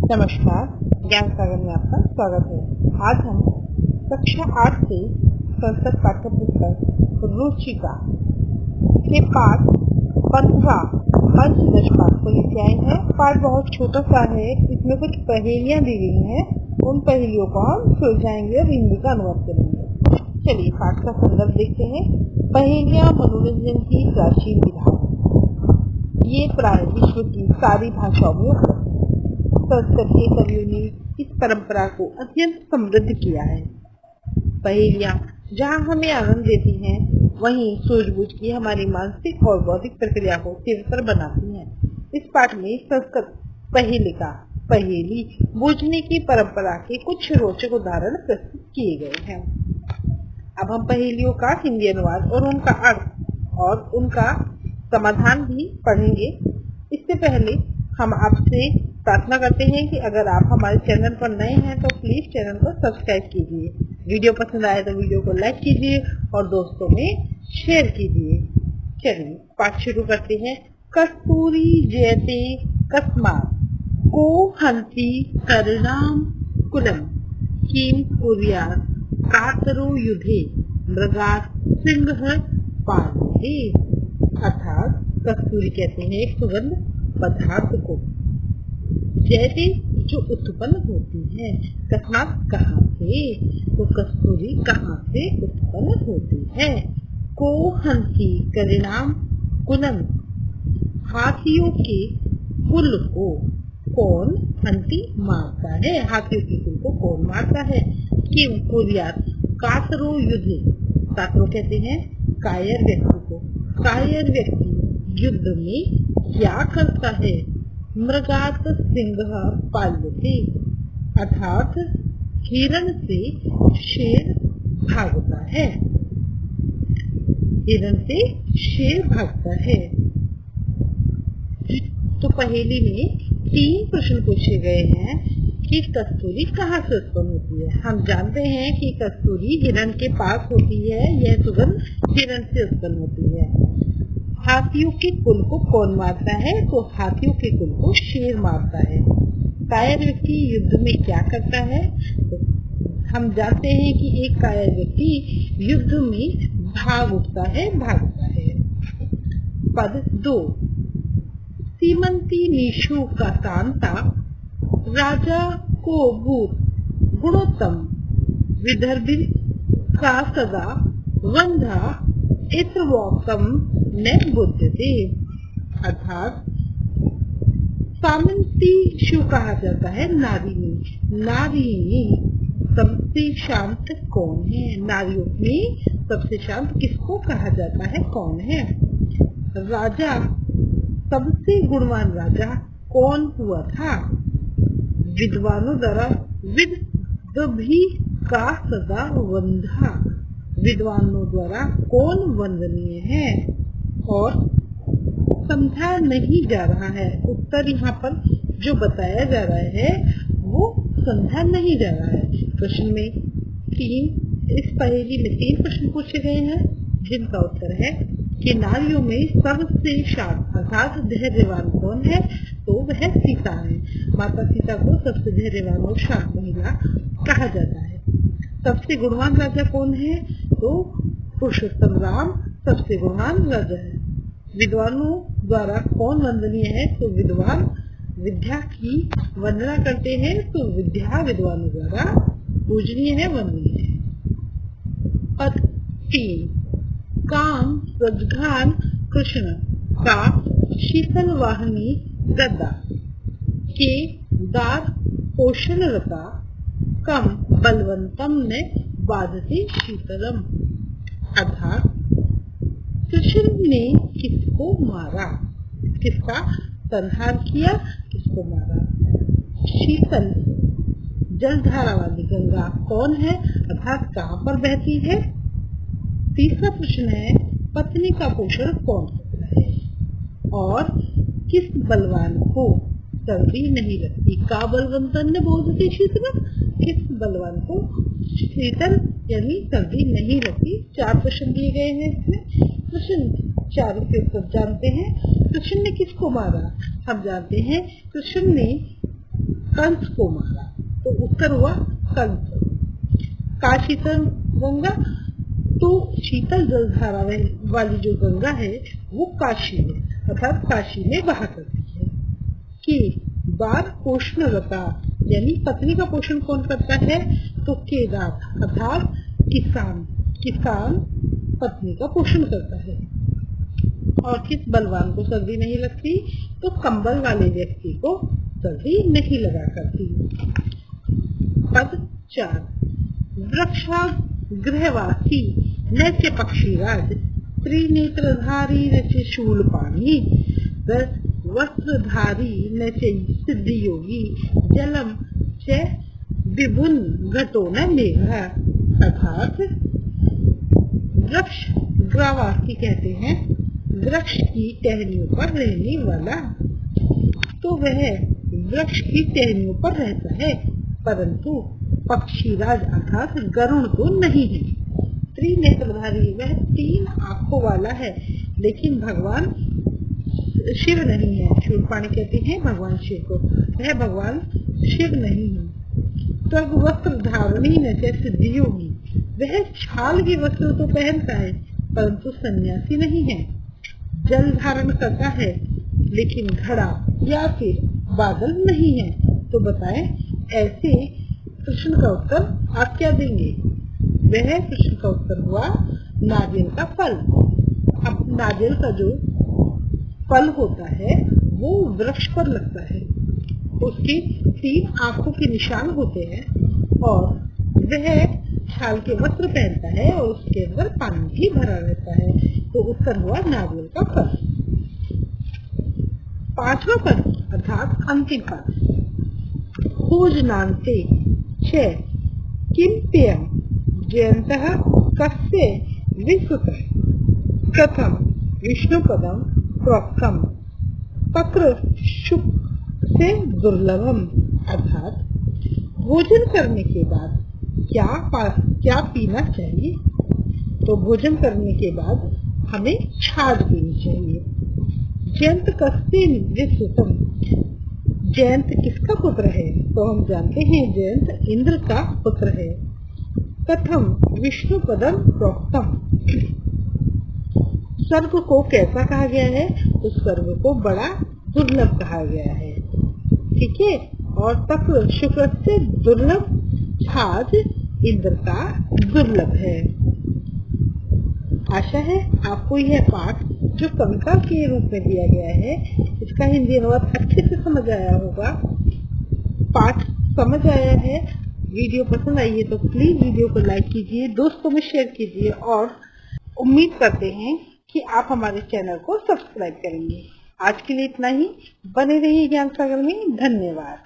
नमस्कार, ज्ञान सागर में आपका स्वागत है। आज हम कक्षा 8 से संस्कृत पाठ्य पुस्तक रुचिका के पाठ 15 पंचदश पाठ को लेके आए हैं। पाठ बहुत छोटा सा है, इसमें कुछ पहेलियां दी गई हैं। उन पहेलियों को हम सुलझाएंगे और हिंदी का अनुवाद करेंगे। चलिए पाठ का संदर्भ देखते हैं। पहेलियां मनोरंजन की प्राचीन विधा, ये प्राय विश्व की सारी भाषाओं में उपलब्ध है। संस्कृत के कवियों ने इस परंपरा को अत्यंत समृद्ध किया है। पहेलियां जहाँ हमें आनंद देती हैं, वहीं सूझबूझ की हमारी मानसिक और बौद्धिक प्रक्रिया को तीव्रतर बनाती हैं। इस पाठ में संस्कृत पहेली बूझने की परंपरा के कुछ रोचक उदाहरण प्रस्तुत किए गए हैं। अब हम पहेलियों का हिंदी अनुवाद और उनका अर्थ और उनका समाधान भी पढ़ेंगे। इससे पहले हम आपसे प्रार्थना करते हैं कि अगर आप हमारे चैनल पर नए हैं तो प्लीज चैनल को सब्सक्राइब कीजिए। वीडियो पसंद आए तो वीडियो को लाइक कीजिए और दोस्तों में शेयर कीजिए। चलिए पाठ शुरू करते हैं। कस्तूरी जयते कस्मात् को हन्ति कर्णाम कुलम किम कुर्यात् कातरो युधे मृगात् सिंह पाल्यते। अर्थात कस्तूरी कहते हैं एक सुगंध पदार्थ को, जैसे जो उत्पन्न होती है। कस्मात् कहाँ से, तो कस्तूरी कहाँ से उत्पन्न होती है। को हन्ति कर्णाम कुलम, हाथियों के कुल को कौन हन्ति मारता है, हाथियों के कुल को कौन मारता है। किम कुर्यात् कातरो युधे, कातरो कहते हैं कायर व्यक्ति को, कायर व्यक्ति युद्ध में क्या करता है। मृगात् सिंह पाल्यते, अर्थात हिरण से शेर भागता है। हिरण से शेर भागता है। तो पहेली में 3 प्रश्न पूछे गए हैं कि कस्तूरी कहाँ से उत्पन्न होती है। हम जानते हैं कि कस्तूरी हिरण के पास होती है, यह सुगंध हिरण से उत्पन्न होती है। हाथियों के कुल को कौन मारता है, तो हाथियों के कुल को शेर मारता है। कायर व्यक्ति युद्ध में क्या करता है, तो हम जानते हैं कि एक कायर व्यक्ति युद्ध में भागता है। पद 2, सीमंती निशु का कांता राजा को भूत गुणोत्तम विदर्भी का सदा वंधा इत्रवोकम न बुद्धते। अर्थात सामंती शु कहा जाता है नारी में सबसे शांत कौन है। नारियों में सबसे शांत किसको कहा जाता है, कौन है। राजा, सबसे गुणवान राजा कौन हुआ था। विद्वानों द्वारा विदर्भी का सदा वंधा, विद्वानों द्वारा कौन वंदनीय है। और समझा नहीं जा रहा है, उत्तर यहाँ पर जो बताया जा रहा है वो समझा नहीं जा रहा है। प्रश्न में इस पहेली में 3 प्रश्न पूछे गए हैं, जिनका उत्तर है कि नारियों में सबसे शांत अर्थात धैर्यवान कौन है, तो वह सीता है। माता सीता को सबसे धैर्यवान और शांत महिला कहा जाता है। सबसे गुणवान राजा कौन है, तो पुरुषोत्तम राम सबसे गुणवान राजा है। विद्वानों द्वारा कौन वंदनीय है, तो विद्वान विद्या की वंदना करते हैं, तो विद्या विद्वानों द्वारा पूजनीय है, वंदनीय है। पद 3, काम प्रधान कृष्ण का शीतल वाहिनी गदा के दार पोषणरता कम बलवंतम ने बाधते शीतलम। अर्थात कृष्ण ने किसको मारा, किसका संहार किया, किसको मारा। शीतल जलधारा वाली गंगा कौन है, अर्थात कहाँ पर बहती है। तीसरा प्रश्न है पत्नी का पोषण कौन करता है और किस बलवान को सर्दी नहीं लगती। का बलवंतन ने बोलती शीतल, किस बलवान को शीतल यानी सर्दी नहीं लगती। 4 प्रश्न दिए गए हैं इसमें। प्रश्न 4 के उत्तर जानते हैं। कृष्ण ने किसको मारा, हम जानते हैं कृष्ण ने कंस को मारा, तो उत्तर हुआ कंस। काशीतल गंगा, तो शीतल जलधारा वाली जो गंगा है वो काशी में अर्थात काशी में बहा करती है। कि बार पोषणरता, यानी पत्नी का पोषण कौन करता है, तो केदार अर्थात किसान पत्नी का पोषण करता है। और किस बलवान को सर्दी नहीं लगती, तो कंबल वाले व्यक्ति को सर्दी नहीं लगा करती। पद 4, वृक्षाग्रहवासी नैत्य पक्षीराज, त्रिनेत्रधारी नैत्य शूलपाणी, वस्त्रधारी नैत्य सिद्धियोगी, जलम च विभुन घटो न मेघा। अर्थात वृक्ष ग्रावासी कहते हैं वृक्ष की टहनियों पर रहने वाला, तो वह वृक्ष की टहनियों पर रहता है, परंतु पक्षीराज अर्थात गरुड़ तो नहीं है। त्रिनेत्रधारी, वह 3 आंखों वाला है, लेकिन भगवान शिव नहीं है। शूलपाणी कहते हैं भगवान शिव को, वह भगवान शिव नहीं है। स्वर्ग वस्त्र धारणी नैत्य सिद्धियोगी, वह छाल के वस्त्र तो पहनता है परंतु सन्यासी नहीं है। जल धारण करता है लेकिन घड़ा या फिर बादल नहीं है। तो बताएं ऐसे प्रश्न का उत्तर आप क्या देंगे? वह प्रश्न का उत्तर हुआ नारियल का फल। अब नारियल का जो फल होता है वो वृक्ष पर लगता है, उसकी 3 आंखों के निशान होते हैं और वह छाल के वस्त्र पहनता है और उसके अंदर पानी भी भरा रहता है। तो उत्तर हुआ नारियल का फल। 5वां पद अर्थात अंतिम पद, भोजनान्ते च किम पेयम जयन्तः कस्य विश्रुतः, कथम विष्णुपदम प्रोक्तम पक्र शुक से दुर्लभम। अर्थात भोजन करने के बाद क्या पीना चाहिए? तो भोजन करने के बाद हमें छाछ पीनी चाहिए। जयंत कस्य विश्रुतम, जयंत किसका पुत्र है? तो हम जानते हैं जयंत इंद्र का पुत्र है। कथम विष्णु पदम प्रोक्तम, स्वर्ग को कैसा कहा गया है? तो स्वर्ग को बड़ा दुर्लभ कहा गया है। ठीक है। और तक्र शुक्र से दुर्लभ, छाछ इंद्र का दुर्लभ है। आशा है आपको यह पाठ जो कविता के रूप में दिया गया है इसका हिंदी अनुवाद अच्छे से समझ आया होगा। पाठ समझ आया है, वीडियो पसंद आई है तो प्लीज वीडियो को लाइक कीजिए, दोस्तों में शेयर कीजिए और उम्मीद करते हैं कि आप हमारे चैनल को सब्सक्राइब करेंगे। आज के लिए इतना ही, बने रहिए ज्ञान सागर में। धन्यवाद।